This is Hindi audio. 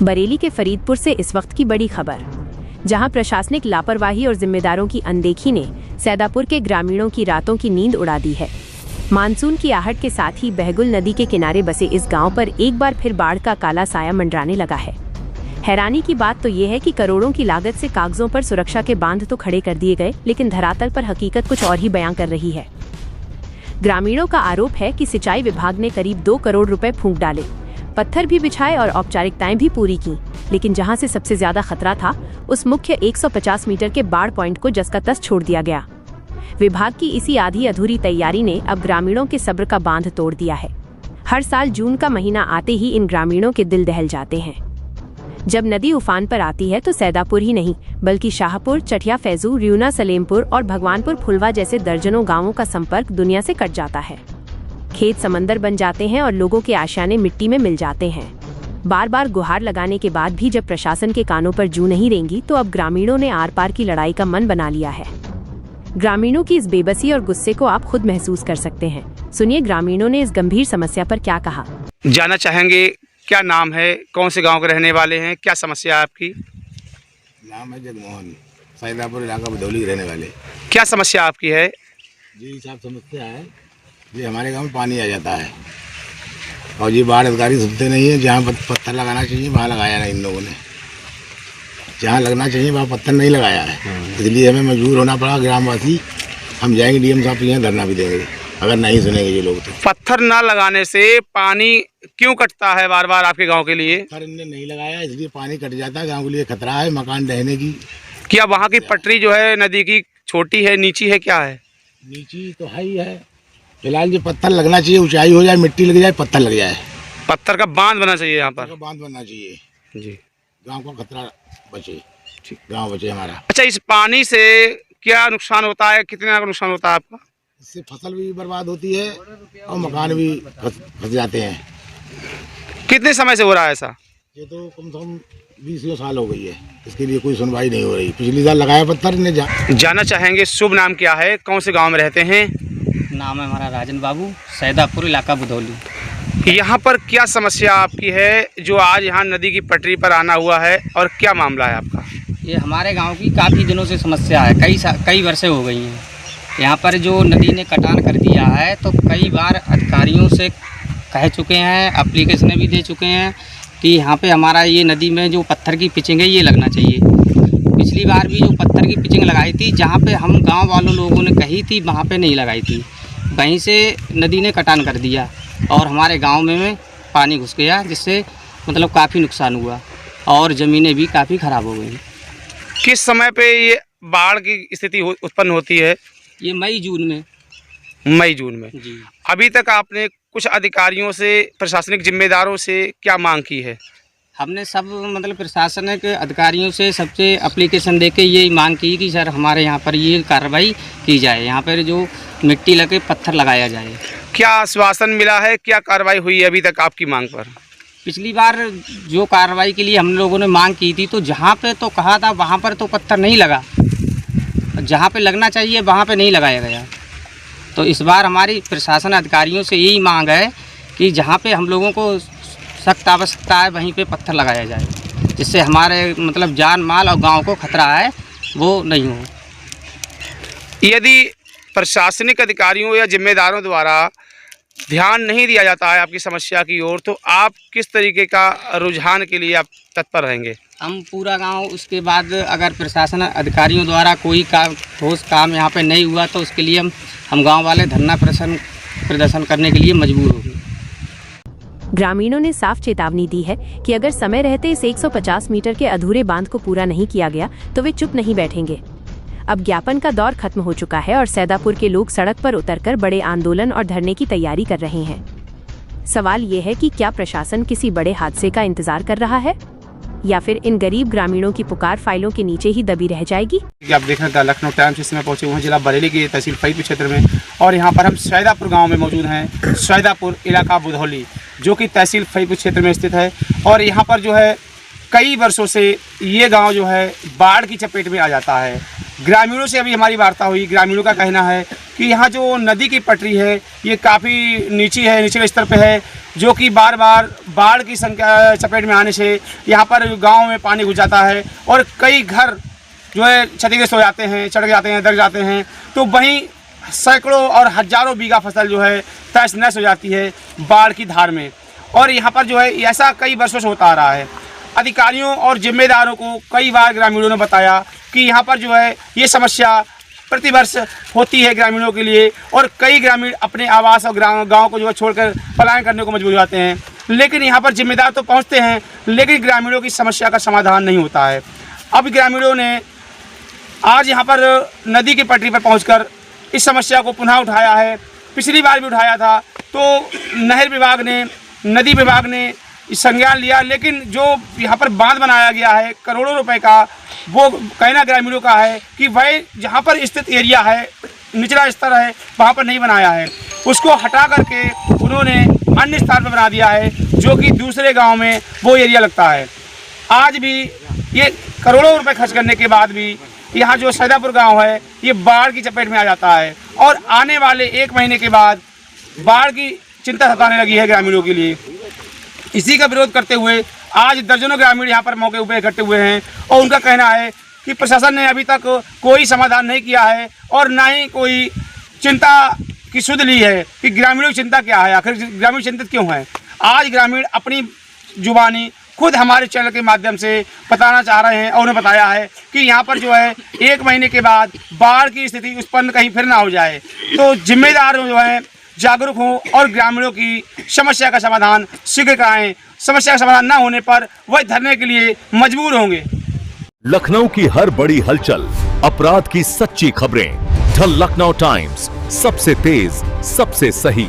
बरेली के फरीदपुर से इस वक्त की बड़ी खबर, जहां प्रशासनिक लापरवाही और जिम्मेदारों की अनदेखी ने सैदापुर के ग्रामीणों की रातों की नींद उड़ा दी है। मानसून की आहट के साथ ही बहगुल नदी के किनारे बसे इस गांव पर एक बार फिर बाढ़ का काला साया मंडराने लगा है। हैरानी की बात तो ये है कि करोड़ों की लागत से कागजों पर सुरक्षा के बांध तो खड़े कर दिए गए, लेकिन धरातल पर हकीकत कुछ और ही बयां कर रही है। ग्रामीणों का आरोप है कि सिंचाई विभाग ने करीब 2 करोड़ रुपए फूंक डाले, पत्थर भी बिछाए और औपचारिकताएं भी पूरी की, लेकिन जहां से सबसे ज्यादा खतरा था उस मुख्य 150 मीटर के बाढ़ पॉइंट को जस का तस छोड़ दिया गया। विभाग की इसी आधी अधूरी तैयारी ने अब ग्रामीणों के सब्र का बांध तोड़ दिया है। हर साल जून का महीना आते ही इन ग्रामीणों के दिल दहल जाते हैं। जब नदी उफान पर आती है तो सैदापुर ही नहीं बल्कि शाहपुर, चठिया फैजू, रियूना, सलेमपुर और भगवानपुर फुलवा जैसे दर्जनों गांवों का संपर्क दुनिया से कट जाता है। खेत समंदर बन जाते हैं और लोगों के आशियाने मिट्टी में मिल जाते हैं। बार बार गुहार लगाने के बाद भी जब प्रशासन के कानों पर जू नहीं रेंगी तो अब ग्रामीणों ने आर पार की लड़ाई का मन बना लिया है। ग्रामीणों की इस बेबसी और गुस्से को आप खुद महसूस कर सकते हैं। सुनिए ग्रामीणों ने इस गंभीर समस्या पर क्या कहा। जानना चाहेंगे, क्या नाम है, कौन से गांव के रहने वाले हैं, क्या समस्या है आपकी? नाम है जगमोहन, सैदापुर इलाका बुधौली के रहने वाले। क्या समस्या आपकी है? जी साहब, समस्या है ये हमारे गांव में पानी आ जाता है और ये बाढ़ अधिकारी सुनते नहीं है। जहाँ पत्थर लगाना चाहिए वहाँ लगाया नहीं इन लोगों ने, जहाँ लगना चाहिए वहाँ पत्थर नहीं लगाया है। इसलिए हमें मजबूर होना पड़ा ग्रामवासी। हम जाएंगे डीएम साहब के यहाँ धरना भी देंगे अगर नहीं सुनेंगे ये लोग। तो पत्थर ना लगाने से पानी क्यों कटता है बार बार आपके गांव के लिए? पत्थर इनने नहीं लगाया इसलिए पानी कट जाता है। गांव के लिए खतरा है मकान ढहने की। क्या वहाँ की पटरी जो है नदी की छोटी है, नीची है, क्या है? नीची तो है ही है। फिलहाल जो पत्थर लगना चाहिए, ऊंचाई हो जाए, मिट्टी लग जाए, पत्थर लग जाए। पत्थर का बांध बनना चाहिए यहाँ पर। बांध बनना चाहिए जी, गांव का खतरा बचे, गांव बचे हमारा। अच्छा, इस पानी से क्या नुकसान होता है, कितना का नुकसान होता है आपका? इससे फसल भी बर्बाद होती है और मकान भी फंस जाते हैं। कितने समय से हो रहा है ऐसा? ये तो कम से कम 20 साल हो गई है, इसके लिए कोई सुनवाई नहीं हो रही। पिछली साल लगाया पत्थर ने। जानना चाहेंगे, शुभ नाम क्या है, कौन से गांव में रहते हैं? नाम है हमारा राजन बाबू, सैदापुर इलाका बुधौली। यहाँ पर क्या समस्या आपकी है जो आज यहाँ नदी की पटरी पर आना हुआ है, और क्या मामला है आपका? ये हमारे गांव की काफ़ी दिनों से समस्या है, कई वर्षे हो गई हैं। यहाँ पर जो नदी ने कटान कर दिया है तो कई बार अधिकारियों से कह चुके हैं, एप्लीकेशनें भी दे चुके हैं कि यहाँ पे हमारा ये नदी में जो पत्थर की पिचिंग है ये लगना चाहिए। पिछली बार भी जो पत्थर की पिचिंग लगाई थी, जहाँ पे हम गांव वालों लोगों ने कही थी वहाँ पे नहीं लगाई थी। वहीं से नदी ने कटान कर दिया और हमारे गांव में पानी घुस गया, जिससे मतलब काफ़ी नुकसान हुआ और ज़मीनें भी काफ़ी ख़राब हो गई। किस समय पे ये बाढ़ की स्थिति उत्पन्न होती है? ये मई जून में जी। अभी तक आपने कुछ अधिकारियों से, प्रशासनिक जिम्मेदारों से क्या मांग की है? हमने सब मतलब प्रशासनिक अधिकारियों से सबसे एप्लीकेशन देके ये मांग की कि सर हमारे यहाँ पर ये कार्रवाई की जाए, यहाँ पर जो मिट्टी लगे पत्थर लगाया जाए। क्या आश्वासन मिला है, क्या कार्रवाई हुई है अभी तक आपकी मांग पर? पिछली बार जो कार्रवाई के लिए हम लोगों ने मांग की थी तो जहाँ पे तो कहा था वहाँ पर तो पत्थर नहीं लगा, जहाँ पे लगना चाहिए वहाँ पे नहीं लगाया गया। तो इस बार हमारी प्रशासन अधिकारियों से यही मांग है कि जहाँ पे हम लोगों को सख्त आवश्यकता है वहीं पे पत्थर लगाया जाए, जिससे हमारे मतलब जान माल और गांव को खतरा है वो नहीं हो। यदि प्रशासनिक अधिकारियों या जिम्मेदारों द्वारा ध्यान नहीं दिया जाता है आपकी समस्या की ओर, तो आप किस तरीके का रुझान के लिए आप तत्पर रहेंगे? हम पूरा गांव, उसके बाद अगर प्रशासन अधिकारियों द्वारा कोई ठोस काम यहाँ पे नहीं हुआ तो उसके लिए हम गांव वाले धरना प्रदर्शन करने के लिए मजबूर हो गए। ग्रामीणों ने साफ चेतावनी दी है कि अगर समय रहते इस 150 मीटर के अधूरे बांध को पूरा नहीं किया गया तो वे चुप नहीं बैठेंगे। अब ज्ञापन का दौर खत्म हो चुका है और सैदापुर के लोग सड़क पर उतरकर बड़े आंदोलन और धरने की तैयारी कर रहे हैं। सवाल ये है कि क्या प्रशासन किसी बड़े हादसे का इंतजार कर रहा है या फिर इन गरीब ग्रामीणों की पुकार फाइलों के नीचे ही दबी रह जाएगी? आप देख रहे हैं लखनऊ टाइम्स इस समय पहुंचे हुए हैं जिला बरेली की तहसील फरीदपुर क्षेत्र में, और यहाँ पर हम सैदापुर गांव में मौजूद हैं। सैदापुर इलाका बुधौली जो कि तहसील फरीदपुर क्षेत्र में स्थित है, और यहाँ पर जो है कई वर्षों से ये गांव जो है बाढ़ की चपेट में आ जाता है। ग्रामीणों से अभी हमारी वार्ता हुई, ग्रामीणों का कहना है कि यहाँ जो नदी की पटरी है ये काफ़ी नीची है, निचले स्तर पे है, जो कि बार बार बाढ़ की संख्या चपेट में आने से यहाँ पर गांव में पानी घुस जाता है और कई घर जो है क्षतिग्रस्त हो जाते हैं, चढ़ जाते हैं, दब जाते हैं। तो वहीं सैकड़ों और हजारों बीघा फसल जो है तहस नहस हो जाती है बाढ़ की धार में। और यहाँ पर जो है ऐसा कई वर्षों से होता आ रहा है। अधिकारियों और जिम्मेदारों को कई बार ग्रामीणों ने बताया कि यहाँ पर जो है ये समस्या प्रतिवर्ष होती है ग्रामीणों के लिए और कई ग्रामीण अपने आवास और गांव को जो है छोड़कर पलायन करने को मजबूर हो जाते हैं। लेकिन यहाँ पर जिम्मेदार तो पहुँचते हैं, लेकिन ग्रामीणों की समस्या का समाधान नहीं होता है। अब ग्रामीणों ने आज यहाँ पर नदी की पटरी पर पहुँचकर इस समस्या को पुनः उठाया है। पिछली बार भी उठाया था तो नहर विभाग ने, नदी विभाग ने संज्ञान लिया, लेकिन जो यहाँ पर बांध बनाया गया है करोड़ों रुपए का, वो कहना ग्रामीणों का है कि वह जहाँ पर स्थित एरिया है, निचला स्तर है, वहाँ पर नहीं बनाया है। उसको हटा करके उन्होंने अन्य स्थान पर बना दिया है, जो कि दूसरे गांव में वो एरिया लगता है। आज भी ये करोड़ों रुपए खर्च करने के बाद भी यहाँ जो सैदापुर गाँव है ये बाढ़ की चपेट में आ जाता है और आने वाले 1 महीने के बाद बाढ़ की चिंता सताने लगी है ग्रामीणों के लिए। इसी का विरोध करते हुए आज दर्जनों ग्रामीण यहाँ पर मौके पर इकट्ठे हुए हैं और उनका कहना है कि प्रशासन ने अभी तक कोई समाधान नहीं किया है और ना ही कोई चिंता की सुध ली है कि ग्रामीणों की चिंता क्या है, आखिर ग्रामीण चिंतित क्यों हैं। आज ग्रामीण अपनी जुबानी खुद हमारे चैनल के माध्यम से बताना चाह रहे हैं और उन्हें बताया है कि यहाँ पर जो है 1 महीने के बाद बाढ़ की स्थिति उत्पन्न कहीं फिर ना हो जाए। तो जिम्मेदार जो है जागरूक हों और ग्रामीणों की समस्या का समाधान शीघ्र कराएं। समस्या का समाधान न होने पर वह धरने के लिए मजबूर होंगे। लखनऊ की हर बड़ी हलचल, अपराध की सच्ची खबरें, द लखनऊ टाइम्स, सबसे तेज, सबसे सही।